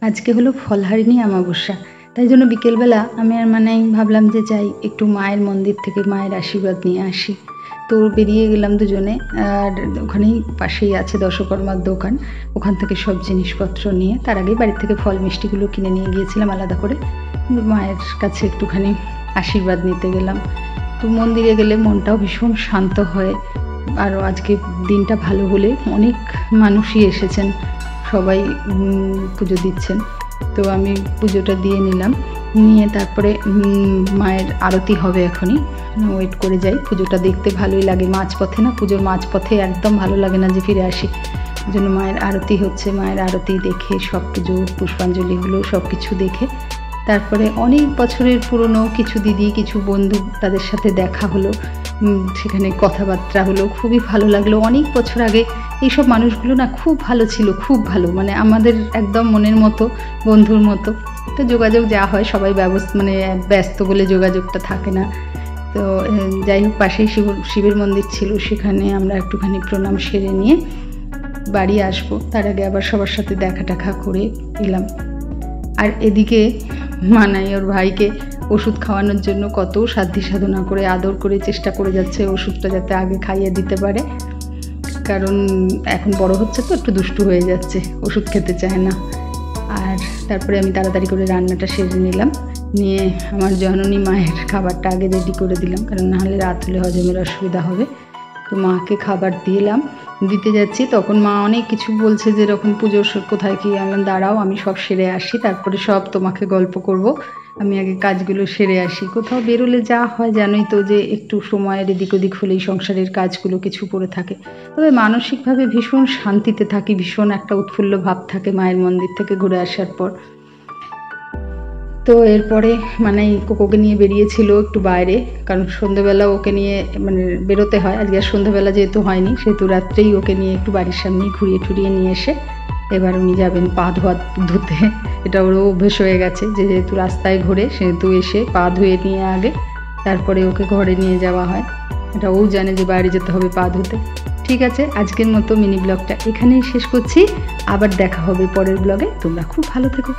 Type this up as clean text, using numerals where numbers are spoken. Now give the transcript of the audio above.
আজকে হলো ফলহারিণী অমাবস্যা, তাই জন্য বিকেলবেলা আমি আর ভাবলাম যে যাই একটু মায়ের মন্দির থেকে মায়ের আশীর্বাদ নিয়ে আসি। তো বেরিয়ে গেলাম দুজনে, আর ওখানেই পাশেই আছে দশকর্মার দোকান, ওখান থেকে সব জিনিসপত্র নিয়ে তার আগেই বাড়ি থেকে ফল মিষ্টিগুলো কিনে নিয়ে গিয়েছিলাম আলাদা করে। মায়ের কাছে একটুখানি আশীর্বাদ নিতে গেলাম। তো মন্দিরে গেলে মনটাও ভীষণ শান্ত হয়, আর আজকে দিনটা ভালো বলে অনেক মানুষই এসেছেন, সবাই পুজো দিচ্ছেন। তো আমি পুজোটা দিয়ে নিলাম, নিয়ে তারপরে মায়ের আরতি হবে, এখনই ওয়েট করে যাই। পুজোটা দেখতে ভালোই লাগে, মাঝপথে না, পুজোর মাঝপথে একদম ভালো লাগে না যে ফিরে আসি। ওই জন্য মায়ের আরতি হচ্ছে, মায়ের আরতি দেখে সব পুজো পুষ্পাঞ্জলিগুলো সব কিছু দেখে তারপরে অনেক বছরের পুরনো কিছু দিদি কিছু বন্ধু তাদের সাথে দেখা হলো, সেখানে কথাবার্তা হলো, খুবই ভালো লাগলো। অনেক বছর আগে এইসব মানুষগুলো না খুব ভালো ছিল, খুব ভালো, আমাদের একদম মনের মতো, বন্ধুর মতো। তো যোগাযোগ যা হয় সবাই ব্যস্ত বলে যোগাযোগটা থাকে না। তো যাই হোক, পাশেই শিবের মন্দির ছিল, সেখানে আমরা একটুখানি প্রণাম সেরে নিয়ে বাড়ি আসবো। তার আগে আবার সবার সাথে দেখা করে এলাম। আর এদিকে মানাই ওর ভাইকে ওষুধ খাওয়ানোর জন্য কত সাধ্য সাধনা করে আদর করে চেষ্টা করে যাচ্ছে ওষুধটা যাতে আগে খাইয়ে দিতে পারে, কারণ এখন বড় হচ্ছে তো একটু দুষ্টু হয়ে যাচ্ছে, ওষুধ খেতে চায় না। আর তারপরে আমি তাড়াতাড়ি করে রান্নাটা সেরে নিলাম, নিয়ে আমার জননী মায়ের খাবারটা আগে রেডি করে দিলাম, কারণ নাহলে রাত হলে হজমের অসুবিধা হবে। তো মাকে খাবার দিতে যাচ্ছি, তখন মা অনেক কিছু বলছে যে এরকম পুজোর কোথায় কি। আমি দাঁড়াও, আমি সব সেরে আসি, তারপরে সব তোমাকে গল্প করব, আমি আগে কাজগুলো সেরে আসি। কোথাও বেরোলে যা হয় জানোই তো, যে একটু সময়ের এদিক ওদিক হলেই সংসারের কাজগুলো কিছু পড়ে থাকে। তবে মানসিকভাবে ভীষণ শান্তিতে থাকি, ভীষণ একটা উৎফুল্ল ভাব থাকে মায়ের মন্দির থেকে ঘুরে আসার পর। তো এরপরে কোকোকে নিয়ে বেরিয়েছিল একটু বাইরে, কারণ সন্ধ্যেবেলা ওকে নিয়ে বেরোতে হয়। আজকে আর সন্ধ্যেবেলা যেহেতু হয়নি, সেহেতু রাত্রেই ওকে নিয়ে একটু বাড়ির সামনেই ঘুরিয়ে নিয়ে এসে এবার উনি যাবেন পা ধুতে। এটা ওরও অভ্যেস হয়ে গেছে যে যেহেতু রাস্তায় ঘোরে, সেহেতু এসে পা ধুয়ে নিয়ে আগে তারপরে ওকে ঘরে নিয়ে যাওয়া হয়। এটা ও জানে যে বাইরে যেতে হবে পা ধুতে। ঠিক আছে, আজকের মতো মিনি ব্লগটা এখানেই শেষ করছি, আবার দেখা হবে পরের ব্লগে। তোমরা খুব ভালো থেকো।